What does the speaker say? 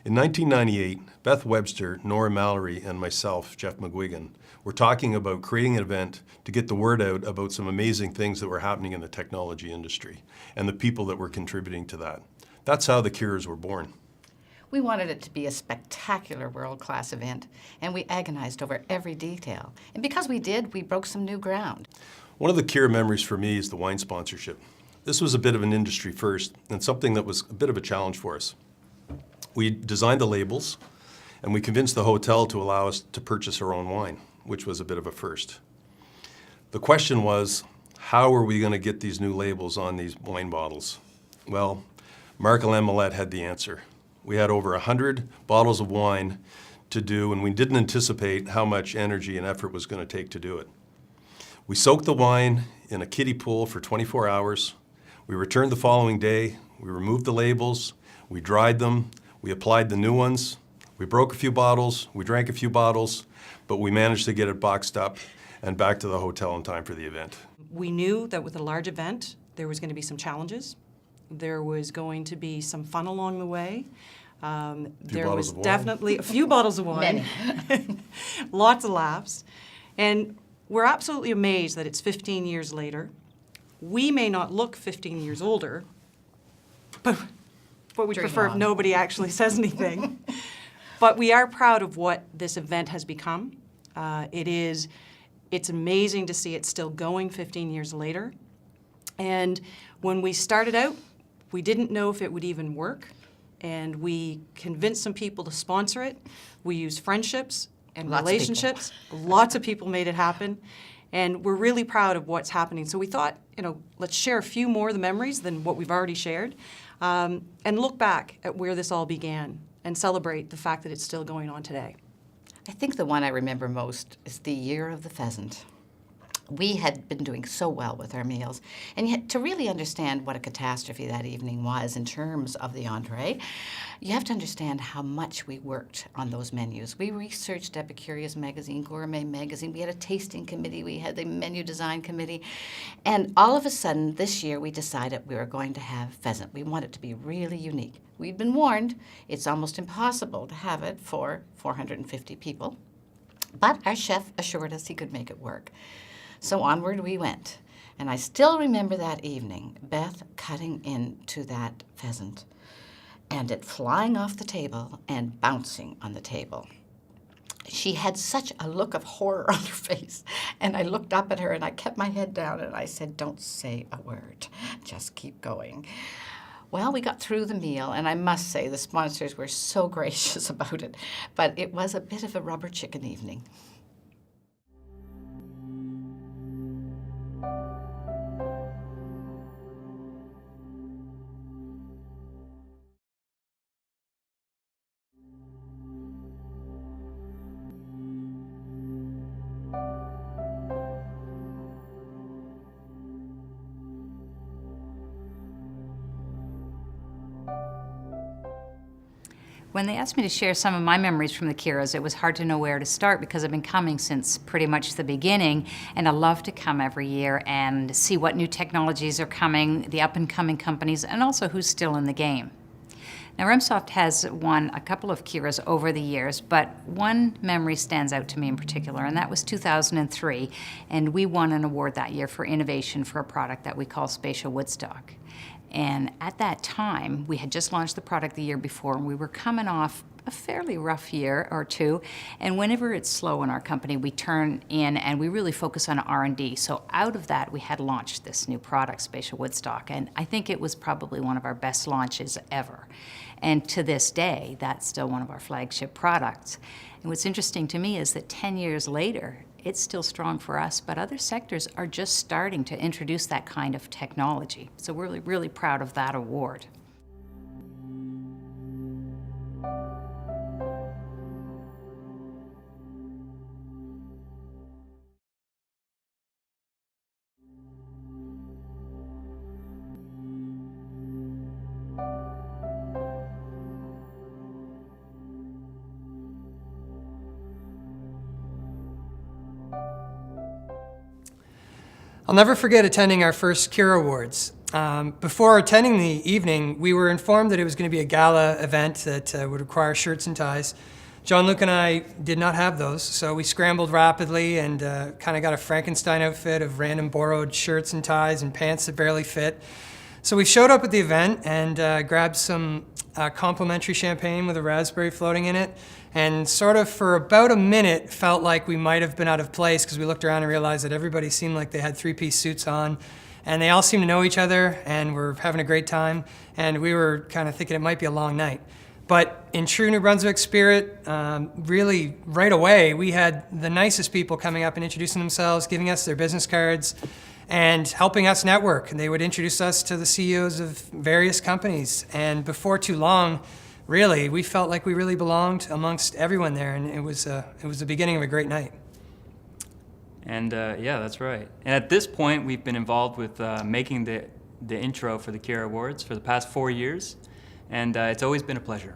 In 1998, Beth Webster, Nora Mallory, and myself, Jeff McGuigan, were talking about creating an event to get the word out about some amazing things that were happening in the technology industry and the people that were contributing to that. That's how the Cures were born. We wanted it to be a spectacular world-class event, and we agonized over every detail. And because we did, we broke some new ground. One of the Cure memories for me is the wine sponsorship. This was a bit of an industry first and something that was a bit of a challenge for us. We designed the labels, and we convinced the hotel to allow us to purchase our own wine, which was a bit of a first. The question was, how are we going to get these new labels on these wine bottles? Well, Marc-Alain Millette had the answer. We had over 100 bottles of wine to do, and we didn't anticipate how much energy and effort was going to take to do it. We soaked the wine in a kiddie pool for 24 hours. We returned the following day. We removed the labels. We dried them. We applied the new ones. We broke a few bottles. We drank a few bottles, but we managed to get it boxed up and back to the hotel in time for the event. We knew that with a large event, there was going to be some challenges. There was going to be some fun along the way. There was definitely a few bottles of wine, lots of laughs. And we're absolutely amazed that it's 15 years later. We may not look 15 years older, but we prefer if nobody actually says anything. But we are proud of what this event has become. It's amazing to see it still going 15 years later. And when we started out, we didn't know if it would even work. And we convinced some people to sponsor it. We used friendships and relationships. Lots of people made it happen. And we're really proud of what's happening. So we thought, let's share a few more of the memories than what we've already shared, and look back at where this all began and celebrate the fact that it's still going on today. I think the one I remember most is the year of the pheasant. We had been doing so well with our meals, and yet to really understand what a catastrophe that evening was in terms of the entree, you have to understand how much we worked on those menus. We researched Epicurious magazine, Gourmet magazine, we had a tasting committee, we had the menu design committee, and all of a sudden this year we decided we were going to have pheasant. We wanted it to be really unique. We'd been warned it's almost impossible to have it for 450 people, but our chef assured us he could make it work. So onward we went. And I still remember that evening, Beth cutting into that pheasant and it flying off the table and bouncing on the table. She had such a look of horror on her face. And I looked up at her and I kept my head down and I said, "Don't say a word, just keep going." Well, we got through the meal, and I must say the sponsors were so gracious about it, but it was a bit of a rubber chicken evening. When they asked me to share some of my memories from the Cures, it was hard to know where to start because I've been coming since pretty much the beginning, and I love to come every year and see what new technologies are coming, the up-and-coming companies, and also who's still in the game. Now, REMSoft has won a couple of Cures over the years, but one memory stands out to me in particular, and that was 2003, and we won an award that year for innovation for a product that we call Spatial Woodstock. And at that time, we had just launched the product the year before, and we were coming off a fairly rough year or two. And whenever it's slow in our company, we turn in and we really focus on R&D. So out of that, we had launched this new product, Spatial Woodstock. And I think it was probably one of our best launches ever. And to this day, that's still one of our flagship products. And what's interesting to me is that 10 years later, it's still strong for us, but other sectors are just starting to introduce that kind of technology. So we're really, really proud of that award. I'll never forget attending our first Cure Awards. Before attending the evening, we were informed that it was going to be a gala event that would require shirts and ties. John Luke and I did not have those, so we scrambled rapidly and kind of got a Frankenstein outfit of random borrowed shirts and ties and pants that barely fit. So we showed up at the event and grabbed some complimentary champagne with a raspberry floating in it, and sort of for about a minute felt like we might have been out of place because we looked around and realized that everybody seemed like they had three-piece suits on, and they all seemed to know each other and were having a great time, and we were kind of thinking it might be a long night. But in true New Brunswick spirit, really right away, we had the nicest people coming up and introducing themselves, giving us their business cards, and helping us network. And they would introduce us to the CEOs of various companies. And before too long, really, we felt like we really belonged amongst everyone there, and it was the beginning of a great night. And yeah, that's right. And at this point, we've been involved with making the intro for the Kira Awards for the past 4 years, and it's always been a pleasure.